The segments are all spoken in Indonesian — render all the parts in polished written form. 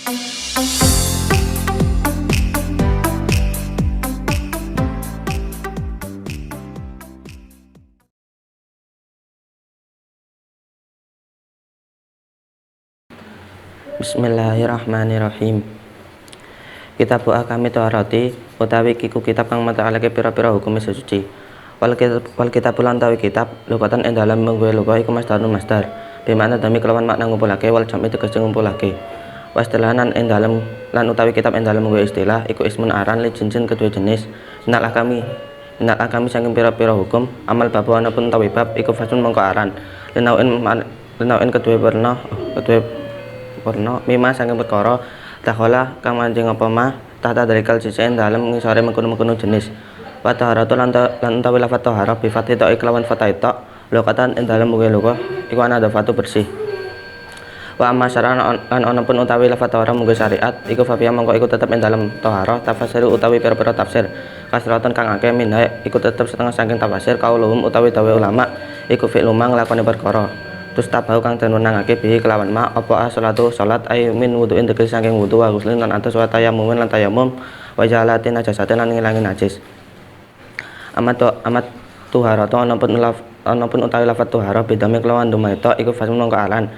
Bismillahirrahmanirrahim. Kitab Ahkami Thaharati utawi kiku kitab kang matalake pira-pira hukum suci. Wal kitab lan tawi kitab lugatan ing dalam menggawe lugah iku masdarun masdar. Bimana dami kelawan makna ngumpulake wal jam'i tegese ngumpulake. Wastilahan ing dalam lan utawi kitab ing dalam menggawe istilah iku ismun aran li jinsin kedua jenis. Minal kami saking pira-pira hukum amal bab ana pun tawi bab iku fasun mengko aran. Linauin kedua warna mima saking perkara takhala kang mancing apa mah tata darikal sisen dalem ngisore mengkono-mengkono jenis wa taharatu lan utawi lafat tahara bi fathi ta iklawan fathah ta lokatan ing dalem muga loko iku ana dafatu bersih wa amma syar'an lan ana pun utawi lafat tahara muga syariat iku fafiya mongko iku tetep ing dalem tahara tafsir utawi pira-pira tafsir kasratan kang akeh minha iku tetep setengah saking tafsir kaulum utawi dawe ulama iku fi'lu mang lakone perkara terus tabahu kang den wenangake bihi kelawan ma apa salatu salat ay min wudu'in tegese saking wudu wa ghuslin lan atus wa tayammum lan tayammum wa jalatin najasatin lan ngilangi najis amat tuharatu ana pun utawi lafat tuhara bidame kelawan dumaita iku fasmun mongko aran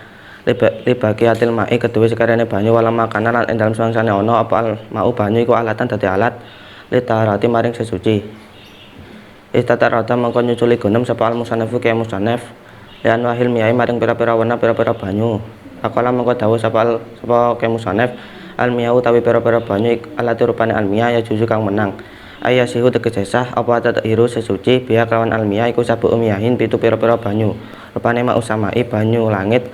libaki atil mai kedue sekarene banyu wala makanan lan ing dalem sangsane ana apa mau banyu iku alatan dadi alat li taharati maring sesuci istatarata mongko nyuculi gunem sapa al musannafu ke musannaf dan wahil miyai maring pira-pira warna pira-pira banyu akala mengko dawuh sapa ke musannaf al miyau utawi pira-pira banyu alati rupane al miyah ya juzu kang menang aya sihu tegese sah apa tatahiru sesuci biya kawan al miyah iku sabu miyahin pitu pira-pira banyu rupane ma usamai banyu langit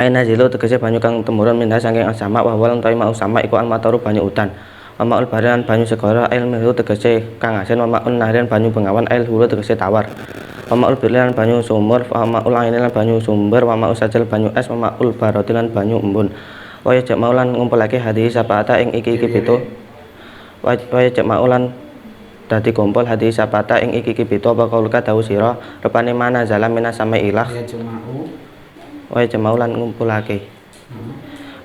aina zilu tegese banyu kang temurun minha saking asama wa wal utawi ma usama iku al mataru banyu udan maul baran banyu segara ail mihu tegese kang asin maul nahrian banyu bengawan ail hulu tegese tawar maul birlan banyu sumur maul ainin lan banyu sumber maul sajal banyu es maul baroti lan banyu embun waya jek maulan ngumpulake hadis sapata ing iki pitu waya jek maulan dadi kumpul hadis sapata ing iki pitu apa kaulka dawuh sira rupane mana zalam minas sama ilah waya jek maulan ngumpulake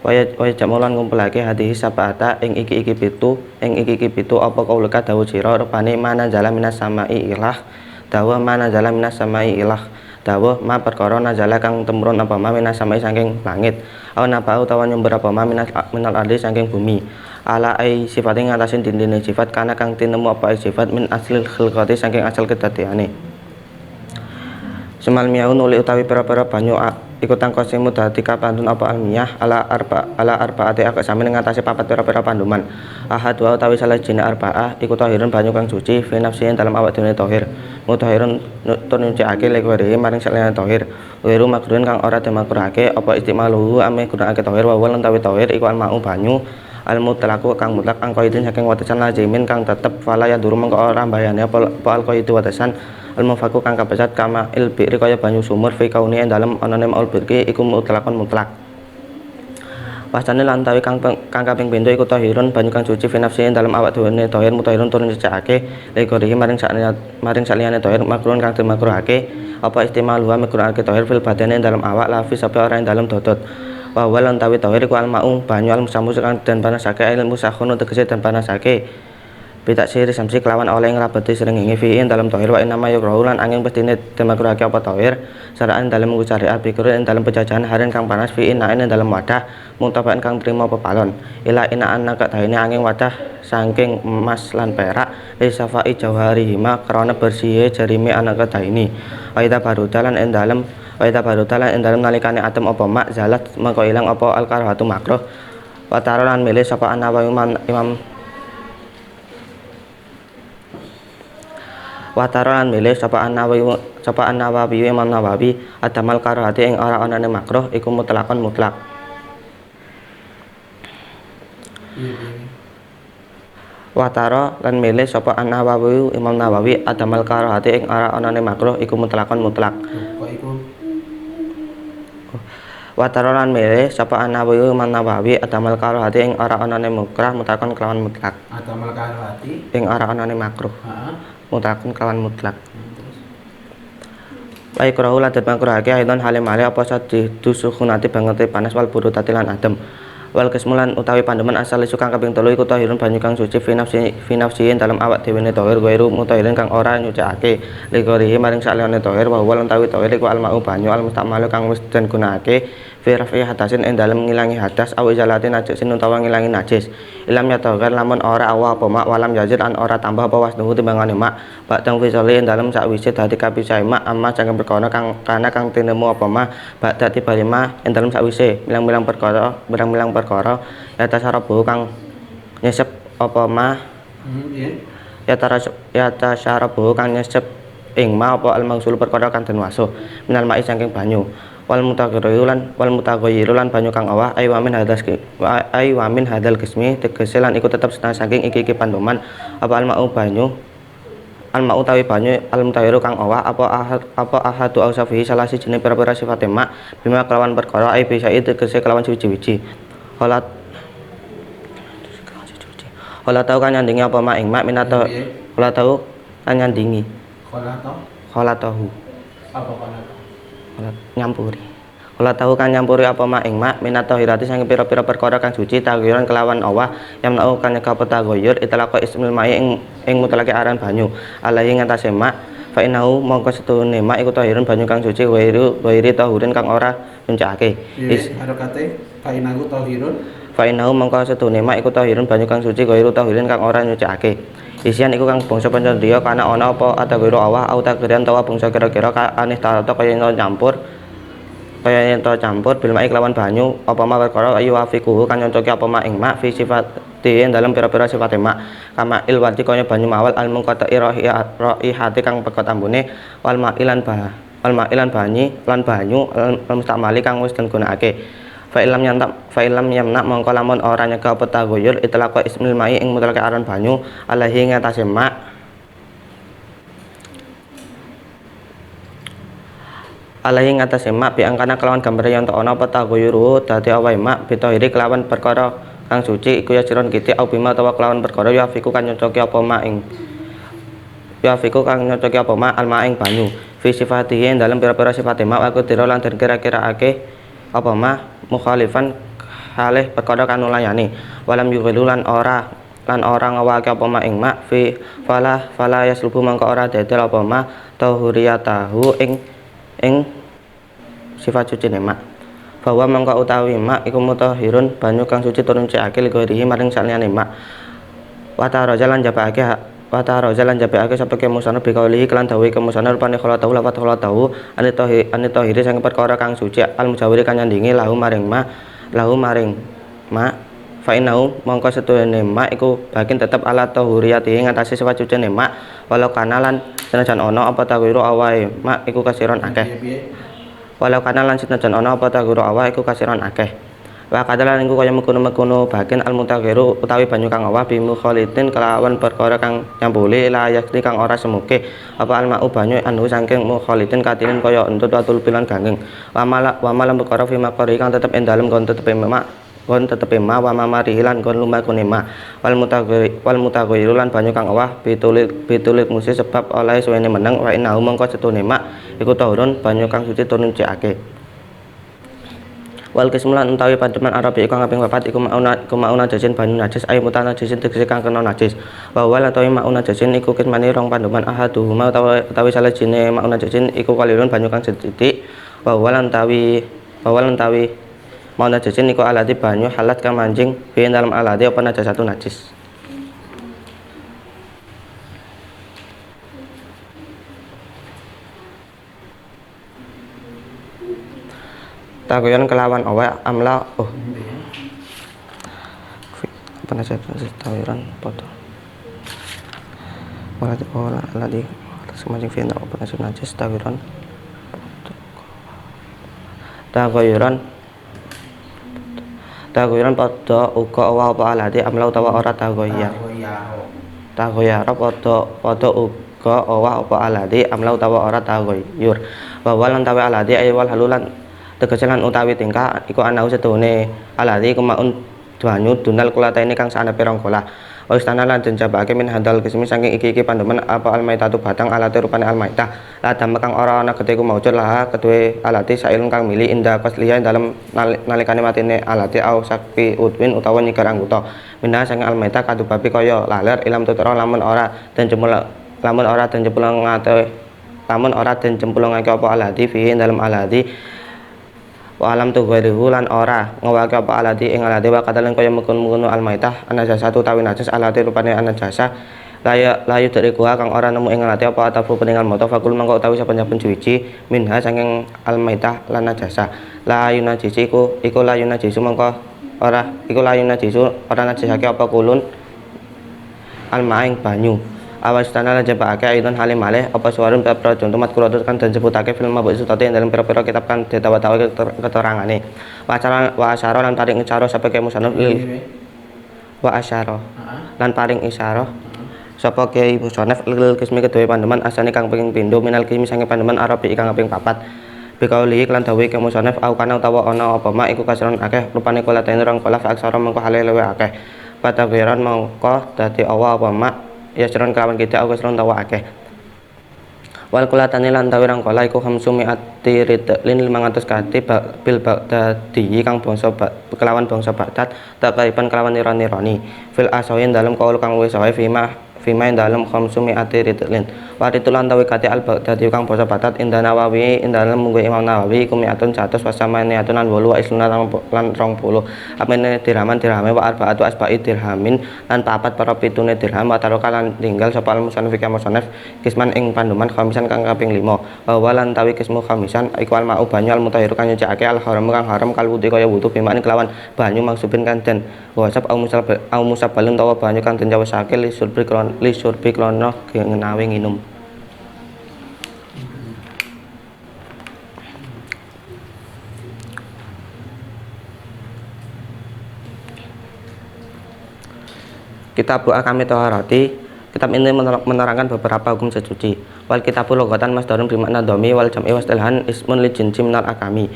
waya jamulan ngumpulake hadis sapata ing iki pitu apa kaulka dawuh sira rupane mana zalam minas sama ilah dawuh mana nazala minas samai ilah dawuh ma perkara nazala kang temurun apa ma minas samai saking langit aw nabau utawa nyumber apa ma minal ardi saking bumi ala ai sifating ngatasin dindine sifat kana kang tinemu apa sifat min aslil khilqati saking asal kedadiane semal miyau nuli utawi pira-pira banyu iku tangkosimu dadi kapantun apa almiyah ala arbaati agak sami ngatasi papat pira-pira panduman ahad wa utawi salah jina arba'ah iku tahirun banyu kang suci fi nafsihin dalam awak dhewe tahir mutahirun tur nyuciake lekwere maring saliyane tahir wiru makruhin kang ora dimakruhake apa istimaluhu ame gunakake tahir wa wal utawi tahir iku almau banyu al mutlaqu kang mutlak kang qaidin saking watesan lazimin kang tetep fala ya duru mengko ora mbayane apa al qaidu watesan al mufaku kang kabesat kama il bi'ri kaya banyu sumur fi kauni dalam anane maul birki iku mutlakon mutlak pasane lan tawi kang kaping pindho iku tahirun banyu kang suci fi nafsi dalam awak dhewe tahir mutahirun turun cecake legorihi maring saliyane tahir makruhun kang dimakruhake apa istimal wa makruhake tahir fil badane dalam awak lafi sampe ora ing dalam dodot wa lan tawi tahir iku al ma'u banyu al musamus kang den panasake ilmu sakhun tegese den panasake bidak siri samsi kelawan oleh ngrabeti srengenge fi'in dalam tahir wa inama yukrahu lan angin pestine dimakruhake apa tahir saraan dalam syariat pikirin dalam pejajahan haren kang panas fi'in naen dalam wadah mutabakan kang trimo pepalon ila ina anaka daine angin wadah saking emas lan perak li safai jawharihima krana bersihe jarime anaka daine wa ida barudalan ing dalam nalikane atem apa mak zalat mengko ilang apa al karahatu makruh wa tarolan milih sapa An-Nawawi Imam wataran milih sapa An-Nawawi Imam Nawawi adamal karahati ing ora anane makruh iku mutlakon mutlak watara lan milih sapa An-Nawawi Imam Nawawi adamal karahati ing ora anane makruh iku mutlakon mutlak watara lan milih sapa An-Nawawi Imam Nawawi adamal karahati ing ora anane mukrah mutlakon kelawan mutlak adamal karahati ing ora anane makruh mutlakun kawan mutlak. Baik rahul adat makruhake aidon halim ale apa sadhi dusukhunati banget panas wal burutati lan adem. Wal kesmulan utawi pandeman asal isu kang kaping 3 iku tahirun banyu kang suci finafsiin dalam awak dhewe ne tahir ghairu mutahirin kang ora nyucikake ligorihi maring saliyane tahir wa wal utawi tahir iku almau banyu al mustamalu kang wis den gunakake fi rafi hadasin ing dalem ngilangi hadas aw izalati najisin utawa ngilangi najis ilam yatahir lamun ora awa apa mak walam yazid an ora tambah apa wasnuhu timbangane mak ba'dang fisali ing dalem sakwise dadi kapisah mak amma jangan perkara kang kang tinemu apa mak ba'da tibali mak ing dalem sakwise milang-milang perkara ya tasarabu kang nyesep apa mah ya tasarabu kang nyesep ing ma apa al mangsul perkara kang den wasuh minal mai saking banyu wal mutaghayyiru lan banyu kang awah ay wa min hadal kismi tegese lan iku tetep setengah saking iki pandoman apa al mau banyu al mau tawi banyu al mutaghayyiru kang awah apa ahadu ausafihi salah sijine pira-pira sifate mak bima kelawan perkara ay bisa tegese kelawan suci-suci Kala tau kan nyandingi apa mak ing mak minato kala tau kan nyandingi kala tahu apa kala nyampuri kala tau kan nyampuri apa mak ing mak minato hirati sang pira-pira perkara kang suci tagyuran kelawan Allah yang nau kan nyeka petagoyur itlaqo ismil mai ing mutlaqi aran banyu alaihi ngatasé mak fa innahu mongko setune mak iku tahirun banyu kang suci wairi tahurin kang ora nyucikake harokate fa innahu tahirun fa innahu mongko setune mak iku tahirun banyu kang suci wairu tahurin kang ora nyucikake isian iku kang bangsa pancandriya kana ana apa atagiro awah au takrian tawa bangsa kira-kira aneh tarata kaya ento campur bil mai kelawan banyu apa ma perkara ayu afiku kan nyocoki apa ma ing mak fi sifati dalam pira-pira sifate mak kama ilwati kaya banyu mawal al mungkata hati kang pekot ambune wal ma'ilan banyu al mustamali kang wis den gunakake fa ilam yamna mongko lamun ora nyegah apa tagoyur itlaqo ismil mai ing mutlaqi aran banyu alaihi ngatasé mak alaihi ngatasé mak bi angkana kelawan gambar yen ana apa tagoyuru dadi awae mak bitahiri kelawan perkara kang suci iku ya siron kiti au bima utawa kelawan perkara ya fiku kan nyocoki apa mak ing al mak ing banyu fi sifatihi dalam pira-pira sifate mak aku dira lan den kira-kiraake apa mah mukhalifan halih perkara kang nulayani walam yughilu lan ora ngawake apa mah ing mak fi fala yaslubu mangko ora dedel apa mah tahuriyatahu ing sifat suci mak bahwa mangko utawi mak iku mutahhirun banyu kang suci turun cekake ligorihi maring saliyane mak wa ta'ala jalan jabake sapa ke musana bi kaulihi kelan dawuhe ke musana rupane khala tahu ane tahiri sang perkara kang suci al mujawiri kang nyandingi lahu maring ma fa innahu mongko setune ma iku bakin tetep ala tahuriyati ngatasi sifat suci mak walau kanalan senajan ana apa tawiru awae mak iku kasiron akeh wa kadalan iku kaya mengkono bagian al mutaghiru utawi banyu kang awah bi mukhalitin kelawan perkara kang nyampuli la yakti kang ora semuke apa al mau banyu anu saking mukhalitin katilin kaya entut watul pilan gangeng wa malam perkara fi maqari kang tetep ing dalem kon tetepe ma wa mamari lan kon lumakune ma wal mutaghiru lan banyu kang awah bitulit musi sebab oleh suwene meneng wa innahu mongko setune mak iku tahurun banyu kang suci turun cekake wal kismulan utawi pandeman Arabi iku kaping 4 iku mauna jasin banyu najis ay mutana jasin tegese kang kena najis wa wal utawi mauna jasin iku kismane rong pandeman ahaduhuma utawi salajine mauna jasin iku kalirun banyu kang sithik wa wal utawi mauna jasin iku alati banyu halat kang manjing bi dalam alati apa najasatu najis tagoyan kelawan awak amla penasihat tawiran foto wala aladi semacam final penasihat najis tawiran tagoyan pada uga awak apa aladi amla utawa ora tagoyar pada uga awak apa aladi amla utawa ora tagoyur wa lan tawi aladi aywal halulan tegeselan utawi tingkah iku ana setune alati kumaun banyu dunal kulata ini kang sanepe rong kolah wa istana lan den jabake min hadal kismi saking iki pandemen apa almaitatu batang alate rupane almaitah la dam kang ora ana getiku maujud laha kedue alati sailun kang mili indah pasliya dalam nalikane matine alati au sakpi udwin utawa nyigar anggota minha saking almaitah kadu babi kaya laler ilam tutara lamun ora den cemplungake apa aladi fi dalam aladi wa alam tu ghairuhu lan ora ngewake apa aladi ing aladi wa kadalan kaya mengkono almaitah ana jasa utawi najis alati rupane ana jasa layu dari gua kang ora nemu ing alati apa atafu peninggal moto fakul mangko utawi saben-saben suci minha saking almaitah lan najasa layu najisi iku layu najisu mangko ora iku layu najisu ora najisake apa kulun almaing banyu awas tanah lan jebake aidon halim malih apa suwarun pepro contoh matkulatut kan dan sebutake film mabuk sutati dalam pira-pira kitab kan ditawa-tawa keterangane wa asyara lan paring isyara sapa ke musannaf wa asyara lan paring isyara sapa ke musannaf lil kismi kedue pandeman asane kang ping pindho minal kismi sange pandeman arabi kang kaping 4 bikauli lan dawuh ke musannaf au kana utawa ana apa mak iku kasron akeh rupane kula ten rong kula aksara mengko hale luwe akeh patabiran mengko dadi awa apa mak ya seron kawan kita aku seron tawa akeh wal kulatane lan tawirang kala iku khamsumi ati ridlin 500 kati bil bagdadi kang bangsa kelawan bangsa Baghdad takaiban kelawan nirani fil asoyin dalam kaul kang wis wae fima dalam khamsumi ati ridlin wari tulan tawi kati al bagdadi kang bangsa Baghdad inda Nawawi dalam munggu Imam Nawawi kumiatun 100 wasamane atunan 8 isluna lan 20 amene dirhame wa arbaatu asba'i dirhamin lan papat para pitune dirham wa taroka lan tinggal sapa al musannif kisman ing panduman khamisan kang kaping 5 wa lan tawi kismu khamisan iku al ma'u banyu al mutahhiru kang nyucikake al haram kang haram kal wudu kaya wudu bimakni kelawan banyu maksubin kan den wasab au musabalun tawa banyu kang den jawasake li surbi krono ngenawi nginum. Kitab Ahkami Thaharati. Kitab ini menerangkan beberapa hukum sesuci. Wal kitabu logatan masdarun bimakna dhomi wal jam'i wastilhan ismun li jinsi minal akami.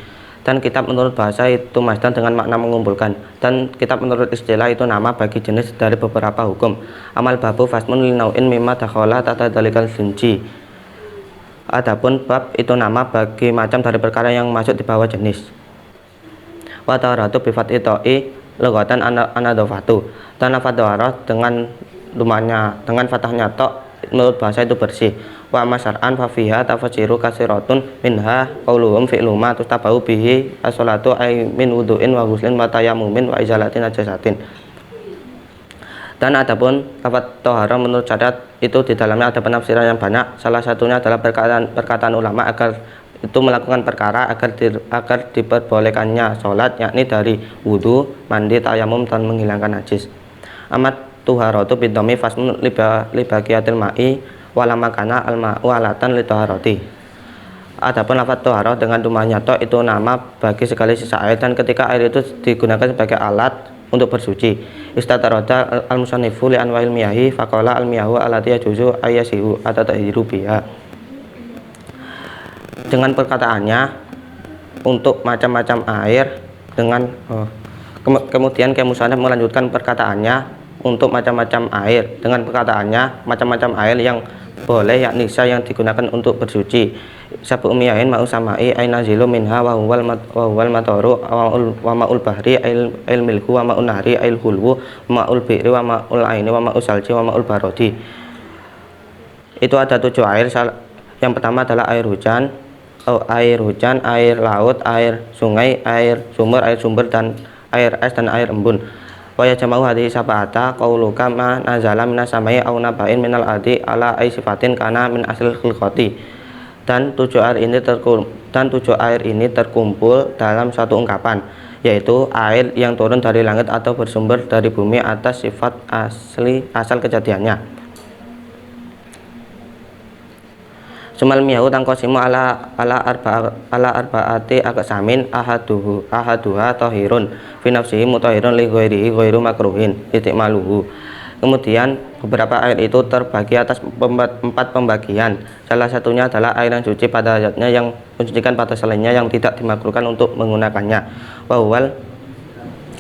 Dan kitab menurut bahasa itu masdar dengan makna mengumpulkan. Dan kitab menurut istilah itu nama bagi jenis dari beberapa hukum. Amal babu fasmun li nau'in mimma dakhala tata dalikal jinsi. Adapun bab itu nama bagi macam dari perkara yang masuk di bawah jenis. Wa taharatu bi fath'i logatan anadofatu. Dan lafadz taharah dengan dengan fathahnya tok menurut bahasa itu bersih. Wa masyar'an fa fiha tafsiru kasiratun minha qauluhum fi'lu ma tustabahu bihi as-salatu ay min wudu'in wa ghuslin wa tayammumin wa izalatin najasatin. Dan adapun lafadz taharah menurut syariat itu di dalamnya ada penafsiran yang banyak. Salah satunya adalah perkataan ulama agar itu melakukan perkara agar diperbolehkannya sholat, yakni dari wudu, mandi, tayamum dan menghilangkan najis. Amat tuharatu bidhami fasmun libaqiyatil ma'i wala makana al ma'u alatan litaharati. Adapun lafadz taharah dengan rumahnya tok itu nama bagi segala sisa air dan ketika air itu digunakan sebagai alat untuk bersuci. Istatarada al musannifu li anwa'il miyahi faqala al miyahu allati yajuzu ayyasihu atatahiru biha. Dengan perkataannya untuk macam-macam air dengan kemudian musannif melanjutkan perkataannya untuk macam-macam air dengan perkataannya macam-macam air yang boleh yakni yang digunakan untuk bersuci. Sabu umiyahin ma'u samai ainazilu minha wa huwal mataru wa ma'ul bahri ail milku wa ma'un nahri ail hulwu ma'ul bi'ri wa ma'ul aini wa ma'ul salji wa ma'ul barodi. Itu ada 7 air. Yang pertama adalah air hujan, air laut, air sungai, air sumber dan air es dan air embun. Wa yajma'u hadhihi sab'ata qauluka ma nazala minas samai aw naba'in minal ardi ala ay sifatin kana min aslil khilqati. Dan 7 air ini terkumpul dalam satu ungkapan, yaitu air yang turun dari langit atau bersumber dari bumi atas sifat asal kejadiannya. Sumal miyahu tangkosimu ala arbaati aqsamin ahaduha tahirun fi nafsihi mutahhirun li ghairihi ghairu makruhin istimaluhu. Kemudian beberapa air itu terbagi atas 4 pembagian. Salah satunya adalah air yang suci pada zatnya yang mensucikan pada selainnya yang tidak dimakruhkan untuk menggunakannya. Wa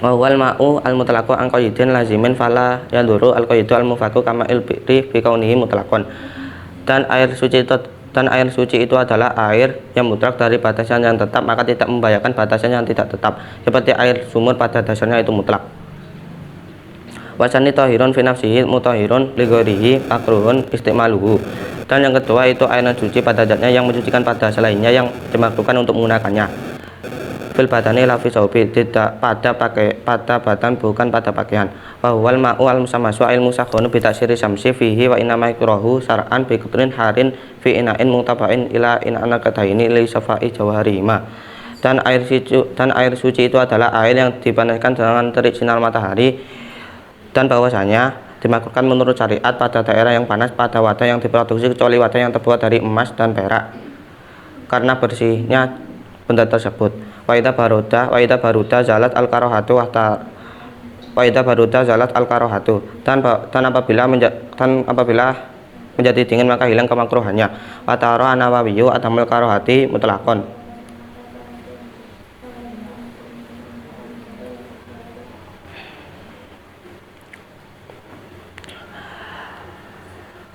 wa wal ma'u al mutlaqu an qaidin lazimin fala yaduru al qaidu al mufaku kama il bi'ri fi kaunihi mutlaqan. Dan air suci itu adalah air yang mutlak dari batasan yang tetap, maka tidak membahayakan batasan yang tidak tetap, seperti air sumur pada dasarnya itu mutlak. Wasani tahirun fi nafsihi mutahhirun li ghairihi makruhun istimaluhu. Dan yang kedua itu air yang suci pada zatnya yang mensucikan pada selainnya yang dimakruhkan untuk menggunakannya. Fil badani la fi saubi, tidak pada badan bukan pada pakaian. Wa huwal ma'u al musammasu al musakhkhanu bi ta'siri samsi fihi wa inna ma yakrahu sar'an bi qadrin harin fi ina'in mutabain ila ina'ana kadaini li safai jawarihima. Dan air suci itu adalah air yang dipanaskan dengan terik sinar matahari, dan bahwasanya dimakruhkan menurut syariat pada daerah yang panas pada wadah yang diproduksi kecuali wadah yang terbuat dari emas dan perak karena bersihnya benda tersebut. Wa idza baruda zalat al karohatu dan apabila menjadi dingin maka hilang kemakruhannya. Wa tara Nawawiyu adamul karohati mutlaqon.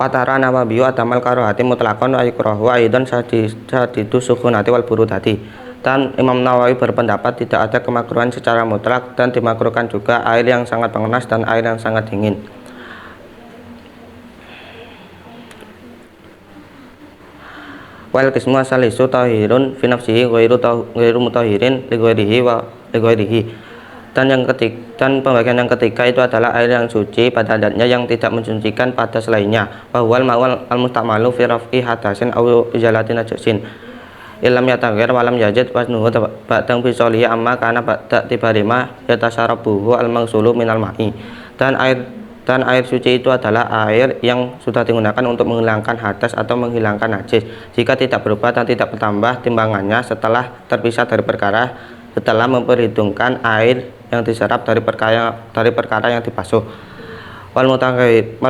Patara Nawawiyu adamal karohati mutlaqon wa yukrahu aidan sadidu sukunati wal burudati. Dan Imam Nawawi berpendapat tidak ada kemakruhan secara mutlak dan dimakruhkan juga air yang sangat panas dan air yang sangat dingin. Wal qismu asalisu tahirun fi nafsihi ghairu mutahhirin li ghairihi. Dan pembagian yang ketiga itu adalah air yang suci pada zatnya yang tidak mensucikan pada selainnya. Wa huwal ma'ul al musta'malu fi raf'i hadasin aw izalati najasin. Ilam yataghir walam yajid wasnuhu ba'dang bisolihi amma kana ba'da tibarima yatasarabuhu al mangsulu minal ma'i. Dan air suci itu adalah air yang sudah digunakan untuk menghilangkan hadas atau menghilangkan najis jika tidak berubah dan tidak bertambah timbangannya setelah terpisah dari perkara, setelah memperhitungkan air yang diserap dari perkara yang dibasuh. Wal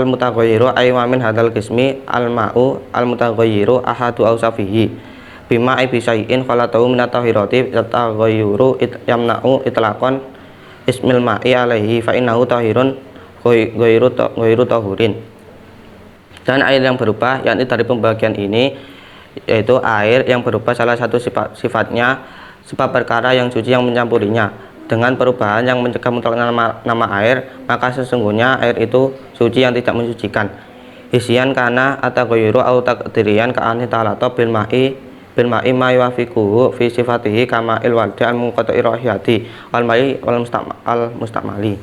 mutaghayyiru aywa min hadzal qismi al ma'u al mutaghayyiru ahadu awsafihi bima ibisai'in khalatahu minat tahirati yataghayyuru yamna'u itlaqan ismil ma'i alaihi fa innahu tahirun ghairu tahurin. Dan air yang berubah, yakni dari pembagian ini, yaitu air yang berubah salah satu sifatnya sebab perkara yang suci yang mencampurinya dengan perubahan yang mencegah mutlaknya nama air, maka sesungguhnya air itu suci yang tidak mensucikan. Isian kana ataghayyuru au taqdirian ka anhi ta'ala bil ma'i ma yuwafiquhu fi sifatihi kama il waldi al munqati rahiyati wal ma'i wal mustamali.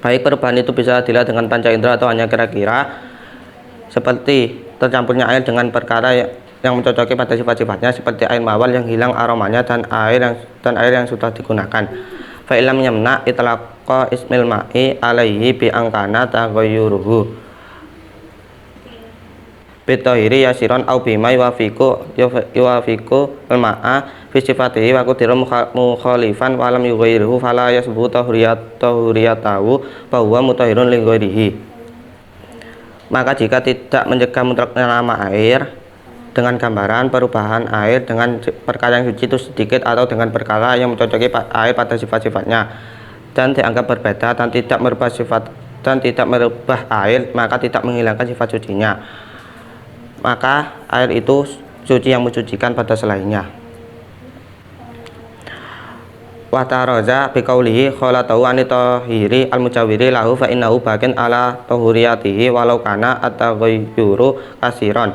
Baik perubahan itu bisa dilihat dengan panca indera atau hanya kira-kira, seperti tercampurnya air dengan perkara yang mencocoki pada sifat-sifatnya, seperti air mawar yang hilang aromanya dan air yang sudah digunakan. Fa ilam yamna itlaqa ismil ma'i alaihi bi angkana taghayyuruhu bitahiri yasiron au bima yuwafiqu al-ma'a fi sifatihi wa qadira mukhalifan wa lam yughayyiruhu fala yasbu tahuriyatahu fa huwa mutahhirun li ghairihi. Maka jika tidak mencegah mutlaknya nama air dengan gambaran perubahan air dengan perkara yang suci itu sedikit atau dengan perkara yang mencocoki air pada sifat-sifatnya dan dianggap berbeda dan tidak merubah air, maka tidak menghilangkan sifat sucinya, maka air itu suci yang mensucikan pada selainnya. Wa taraza biqaulihi khalatahu an tahiri al mujawwiri lahu fa innahu bakin ala tahuriyatihi walau kana ataghayyuru kasiran.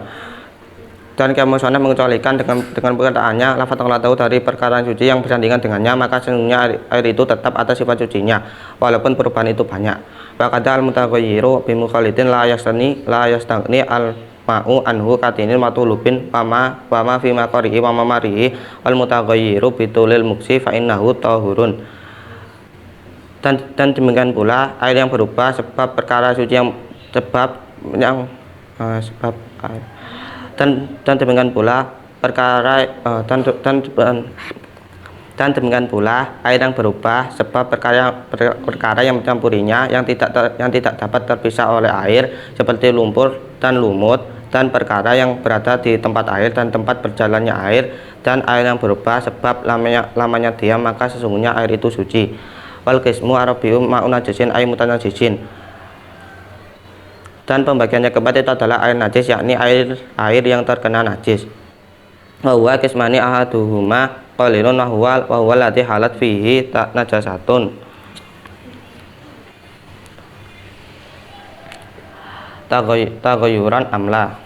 Dan kemusonan mengecualikan dengan perkataannya lafaz khalatahu dari perkara suci yang bersandingan dengannya, maka sesungguhnya air itu tetap atas sifat sucinya walaupun perubahan itu banyak. Wa qad al mutaghayyiru bi mukhalidin la yastagni al ma'u anhu katinil matulubin wama fi maqarihi wa mamarihi wal mutaghayyiru bitulil muksi fa innahu tahurun. Dan demikian pula air yang berubah sebab perkara suci yang dan demikian pula dan demikian pula air yang berubah sebab perkara yang mencampurinya yang tidak dapat terpisah oleh air, seperti lumpur dan lumut dan perkara yang berada di tempat air dan tempat berjalannya air dan air yang berubah sebab lamanya dia, maka sesungguhnya air itu suci. Wal qismu arabiu ma'un najisin ay mutanajisin. Dan pembagian yang keempat itu adalah air najis, yakni air yang terkena najis. Wa huwa qismani ahaduhuma qalilun wa huwa ladzi halat fihi najasatun. Tagayyuran amla.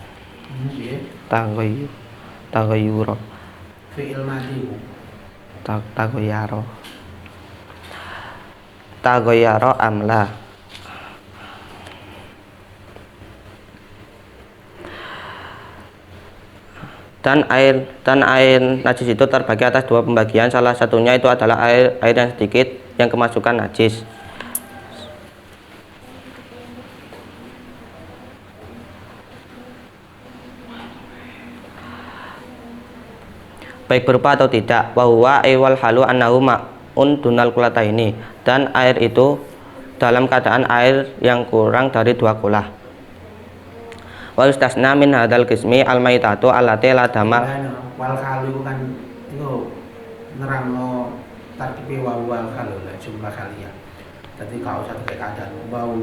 Piye? Tagayyuro. Fi'il madhi. Tagayyaro amla. Dan air najis itu terbagi atas dua pembagian. Salah satunya itu adalah air yang sedikit yang kemasukan najis. Baik berupa atau tidak. Wa huwa wal halu annahu ma'un dunal qulataini. Dan air itu dalam keadaan air yang kurang dari 2 kulah. Wa yustasna min hadzal qismi al maitatu allati la dama. Wal khalu kan itu nerangno tarkibe wal khalu lah jumlah kali ya. Jadi kau usah pakai keadaan wal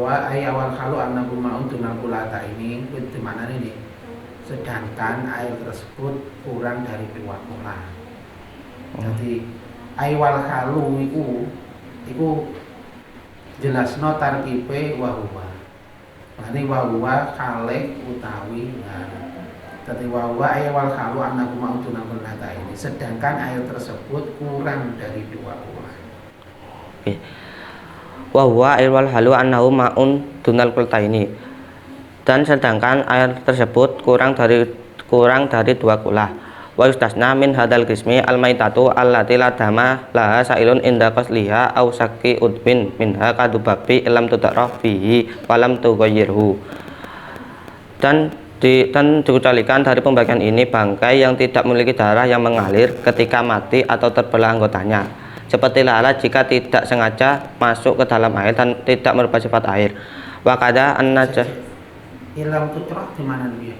ay awal khalu annahu ma'un dunal qulata ini di mana ini? Sedangkan air tersebut kurang dari 2 kulah. Jadi ay wal khalu iku jelasno tarkibe wa huwa. Ini wahuwa khalek utawi. Jadi wahuwa air wal khalu annahu ma'un dunal qulata ini. Sedangkan air tersebut kurang dari 2 kulah. Oke. Wahuwa air wal halu annahu ma'un dunal qulataini. Dan sedangkan air tersebut kurang dari 2 kulah. Wa yustasna min hadzal qismi al maitatu allati la dama laha sailun inda qasliha aw sakki udbin minha kadubabi ilam tudarrah bihi walam tughayyirhu. Dan dikecualikan dari pembagian ini bangkai yang tidak memiliki darah yang mengalir ketika mati atau terbelah anggotanya, seperti lalat jika tidak sengaja masuk ke dalam air dan tidak merubah sifat air. Wakada an-najah Ilam tutrah di mana dia?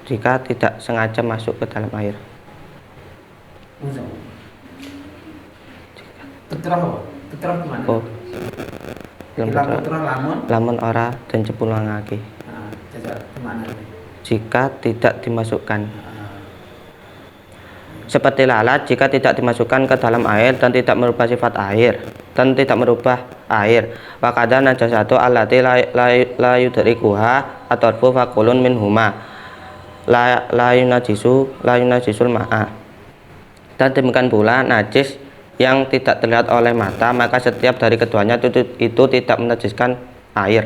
Jika tidak sengaja masuk ke dalam air. Tutrah apa? Tutrah di mana? Oh. Ilam tutrah lamun ora dan jepulangake. Nah, jajal di mana? Jika tidak dimasukkan. Seperti lalat jika tidak dimasukkan ke dalam air dan tidak merubah sifat air dan tidak merubah air. Wakada najasatu allati la yudrikuha atarfu faqulun minhuma la yunajisul ma'a. Dan demikian pula najis yang tidak terlihat oleh mata, maka setiap dari keduanya itu tidak menajiskan air.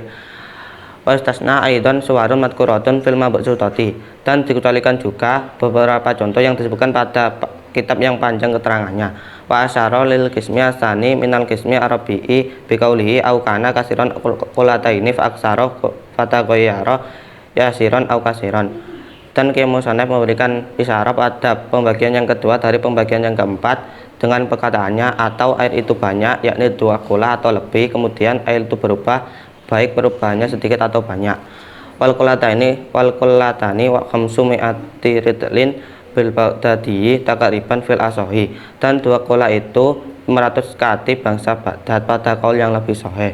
Wastasna aidan suwarun madkuratun fil mabsutati. Dan dikecualikan juga beberapa contoh yang disebutkan pada kitab yang panjang keterangannya. Wa asyara lil qismi asani minal qismi arabi'i biqaulihi au kana kasiran qulataini fa aksara fataghayyara yasiran au kasiran. Dan Musannaf memberikan isyarat pada pembagian yang kedua dari pembagian yang keempat dengan perkataannya atau air itu banyak, yakni 2 kulah atau lebih, kemudian air itu berubah baik perubahannya sedikit atau banyak. Wal qulatani wa khamsu mi'ati ridlin bil Baghdadi takriban fil asohi. Dan 2 kulah itu 500 kati bangsa Baghdad pada kaul yang lebih sahih.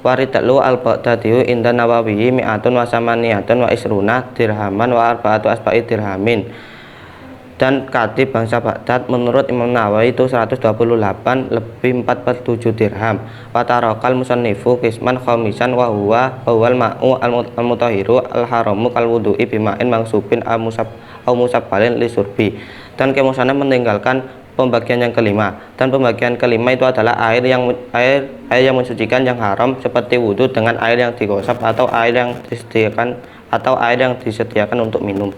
Waridlu al-Baghdadiyu inda Nawawi mi'atun wa samaniyatun wa isruna dirhaman wa arba'atu asba'i dirhamin. Dan kati bangsa Baghdad menurut Imam Nawawi itu 128 lebih 47 dirham. Watarokal musannifu qisman khamisan wa huwa awal ma'u al-mutahhiru al-haramu kal wudu'i bima'in mangsubin al-musabbalin li surbi. Dan Musannaf meninggalkan pembagian yang kelima, dan pembagian kelima itu adalah air yang mensucikan yang haram seperti wudhu dengan air yang digosok atau air yang disediakan untuk minum.